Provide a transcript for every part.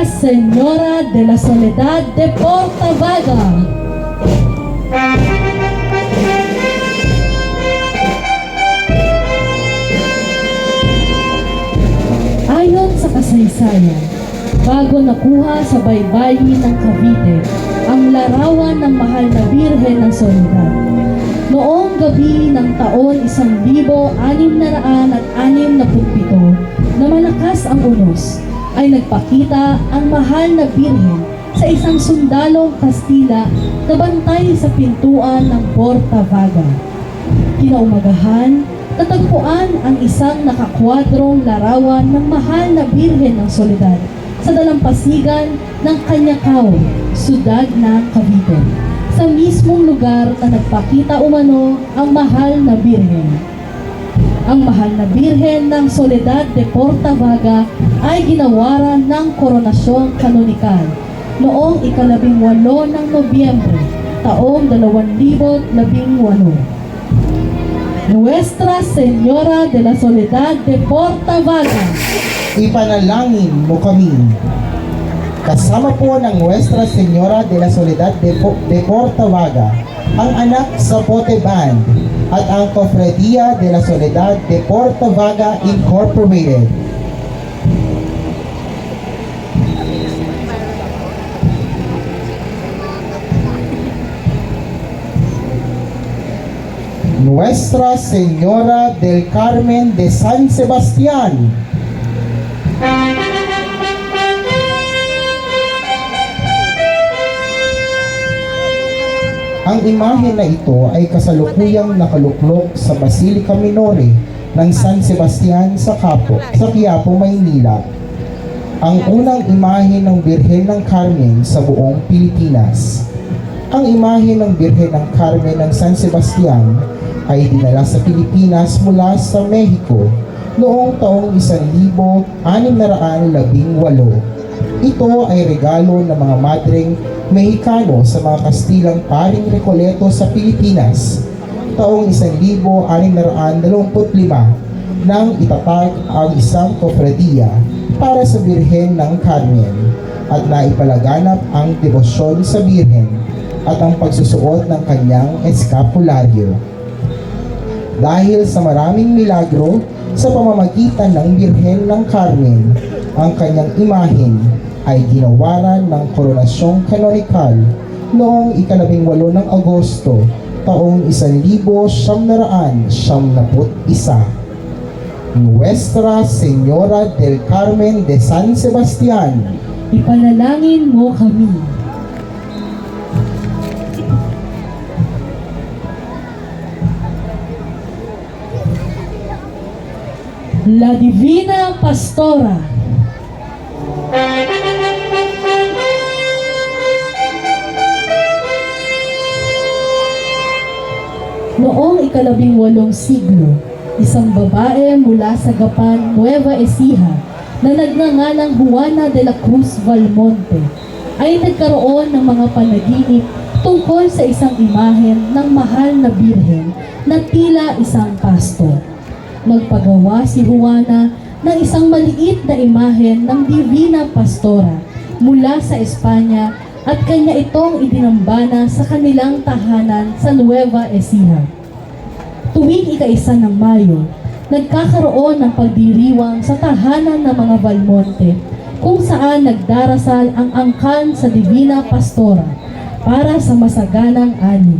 Señora de la Soledad de Portavaga. Ayon sa kasaysayan, bago nakuha sa baybayin ng Cavite ang larawan ng mahal na Birhen ng Soledad, noong gabi ng taon 1667 na malakas ang unos, ay nagpakita ang mahal na Birhen sa isang sundalong Kastila na bantay sa pintuan ng Portavaga. Kinaumagahan, natagpuan ang isang nakakwadrong larawan ng mahal na Birhen ng Soledad sa dalampasigan ng Kanyakaw, siyudad ng Cavite, sa mismong lugar na nagpakita umano ang mahal na Birhen. Ang mahal na Birhen ng Soledad de Portavaga ay ginawaran ng koronasyong kanonikal noong 18 ng Nobyembre, taong 2018. Nuestra Señora de la Soledad de Portavaga, Ipanalangin mo kami. Kasama po ng Nuestra Señora de la Soledad de Portavaga, ang anak sa Pote Band at ang Cofradia de la Soledad de Portavaga Incorporated. Nuestra Señora del Carmen de San Sebastián, ang imahe na ito ay kasalukuyang nakaluklok sa Basilica Minore ng San Sebastian sa Quiapo, Maynila. Ang unang imahe ng Birhen ng Carmen sa buong Pilipinas. Ang imahe ng Birhen ng Carmen ng San Sebastian ay dinala sa Pilipinas mula sa Mexico noong taong 1618. Ito ay regalo ng mga madreng Mexicano sa mga Kastilang paring Recoleto sa Pilipinas taong 1625 nang itatag ang isang kofradiya para sa Birhen ng Carmen at naipalaganap ang debosyon sa Birhen at ang pagsusuot ng kanyang eskapularyo. Dahil sa maraming milagro sa pamamagitan ng Birhen ng Carmen, ang kanyang imahen ay ginawaran ng koronasyong kanonikal noong 18 ng Agosto, taong 1971. Nuestra Señora del Carmen de San Sebastián, ipanalangin mo kami. La Divina Pastora, noong 18 siglo, isang babae mula sa Gapan, Nueva Ecija, na nagngangalang Juana de la Cruz Valmonte, ay nagkaroon ng mga panaginip tungkol sa isang imahen ng mahal na Birhen na tila isang pastor. Nagpagawa si Juana ng isang maliit na imahen ng Divina Pastora mula sa Espanya at kanya itong idinambana sa kanilang tahanan sa Nueva Ecija. Tuwing ika-1 ng Mayo, nagkakaroon ng pagdiriwang sa tahanan ng mga Valmonte kung saan nagdarasal ang angkan sa Divina Pastora para sa masaganang ani.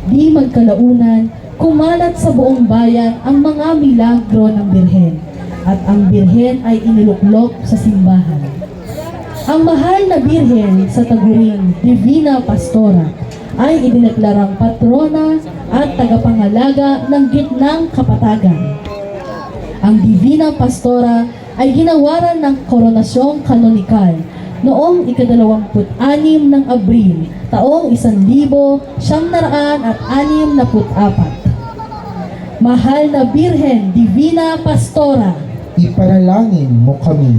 Di magkalaunan, kumalat sa buong bayan ang mga milagro ng Birhen at ang Birhen ay iniluklok sa simbahan. Ang mahal na Birhen sa taguring Divina Pastora ay idineklarang patrona at tagapangalaga ng gitnang kapatagan. Ang Divina Pastora ay ginawaran ng koronasyong kanonikal noong 26 ng Abril, taong 1964. Mahal na Birhen Divina Pastora, ipanalangin mo kami.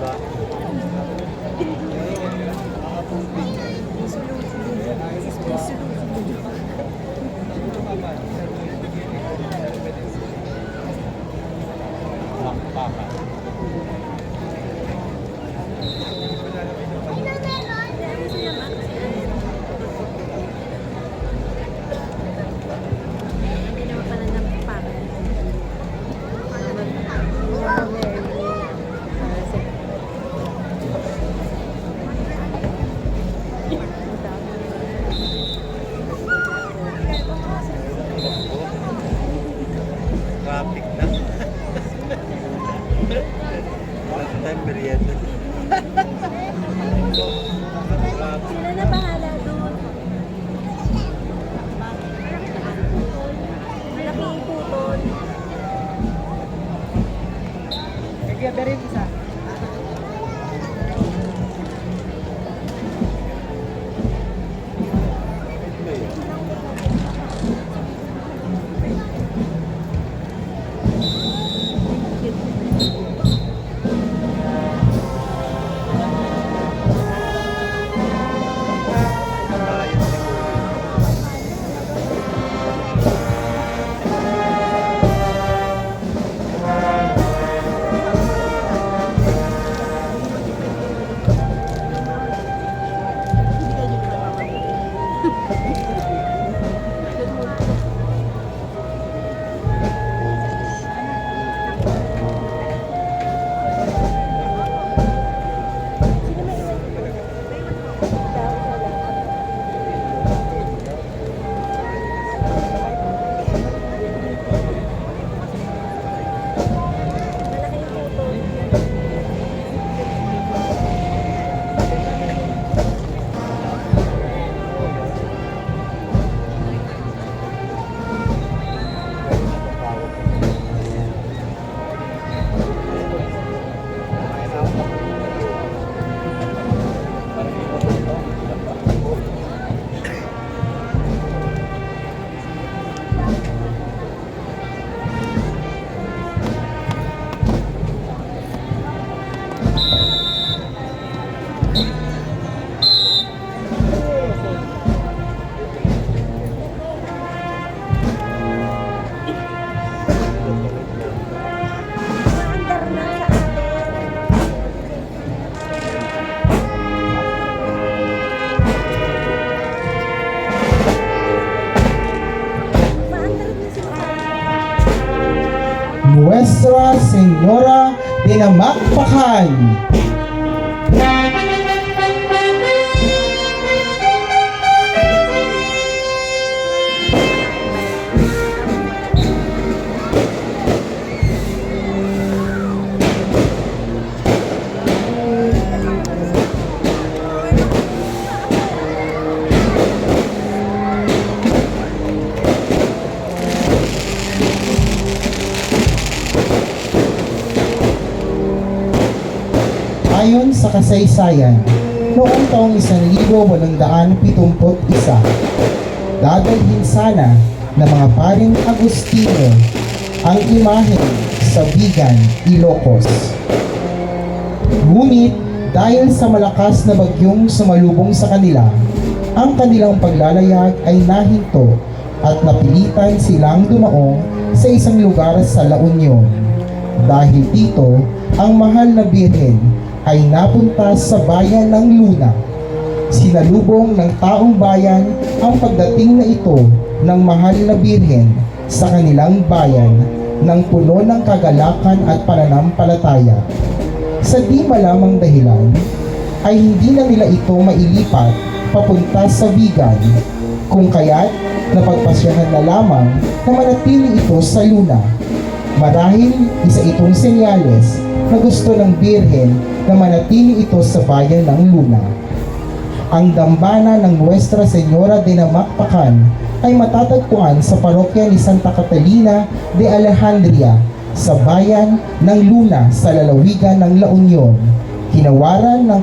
Hindi naman pala napapakan. Traffic na. Last time, merienda. Sila na bahala doon. Malaking putol. Malaking putol. Maandar na sa atin. Maandar na sila sa atin. Nuestra Señora de Namakpakan. Ayon sa kasaysayan, noong taong 1871, dadalhin sana ng mga paring Agustino ang imahe sa Vigan, Ilocos. Ngunit dahil sa malakas na bagyong sumalubong sa kanila, ang kanilang paglalayag ay nahinto at napilitan silang dumaong sa isang lugar sa La Union. Dahil dito, ang mahal na birhen ay napunta sa bayan ng Luna. Sinalubong ng taong bayan ang pagdating na ito ng mahal na birhen sa kanilang bayan ng puno ng kagalakan at pananampalataya. Sa di malamang dahilan, ay hindi na nila ito mailipat papunta sa Vigan, kung kaya't napagpasyahan na lamang na manatili ito sa Luna. Marahil isa itong senyales na gusto ng birhen na manatili ito sa bayan ng Luna. Ang dambana ng Nuestra Señora de Namakpakan ay matatagpuan sa parokya ni Santa Catalina de Alejandria sa bayan ng Luna sa lalawigan ng La Union. Hinawaran ng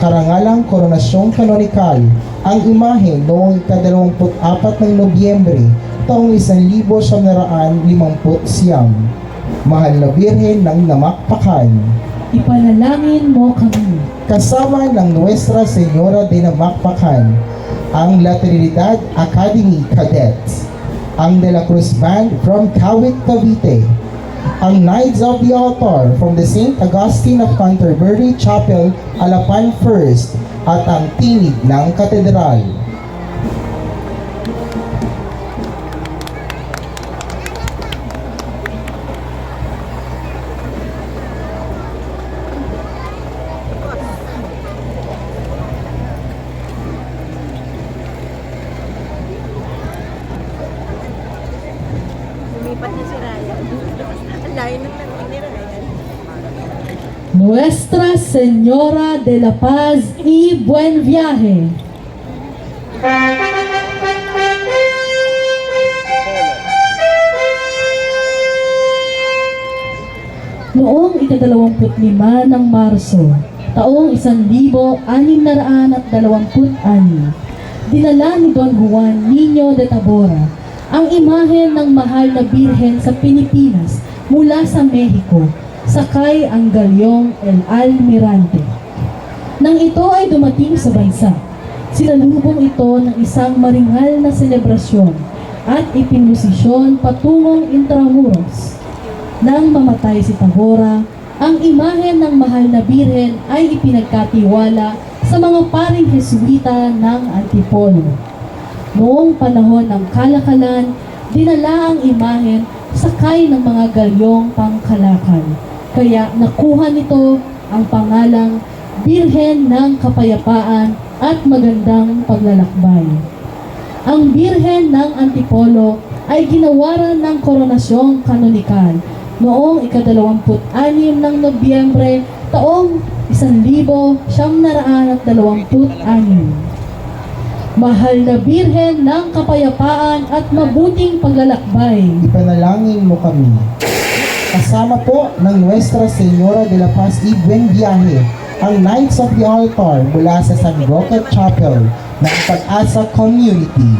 karangalang koronasyong kanonikal ang imahe noong ika-24 ng Nobyembre taong 1959. Mahal na Birhen ng Namakpakan, ipanalangin mo kami. Kasama ng Nuestra Señora de Namakpakan, ang La Trinidad Academy Cadets, ang De La Cruz Band from Kawit, Cavite, ang Knights of the Altar from the St. Augustine of Canterbury Chapel, Alapan First, at ang Tinig ng Katedral. Lumipat na si Ryan. Ang layo ng tanong ni Ryan. Nuestra Señora de la Paz y Buen Viaje. Noong ika-25 ng Marso, taong 1626, dinala ni Don Juan Niño de Tabora ang imahen ng mahal na birhen sa Pilipinas mula sa Mexico, sakay ang galyong El Almirante. Nang ito ay dumating sa bansa, sinalubong ito ng isang maringal na selebrasyon at ipinusisyon patungong Intramuros. Nang mamatay si Tabora, ang imahen ng mahal na birhen ay ipinagkatiwala sa mga paring Jesuita ng Antipolo. Noong panahon ng kalakalan, dinala ang imahen sakay ng mga galyong pangkalakal. Kaya nakuha nito ang pangalang Birhen ng Kapayapaan at Magandang Paglalakbay. Ang Birhen ng Antipolo ay ginawaran ng koronasyong kanonikal noong ika-26 ng Nobyembre taong 1926. Mahal na Birhen ng Kapayapaan at Mabuting Paglalakbay. Ipanalangin mo kami. Kasama po ng Nuestra Señora de la Paz y Buen Viaje, ang Knights of the Altar mula sa San Roque Chapel ng Pag-asa Community.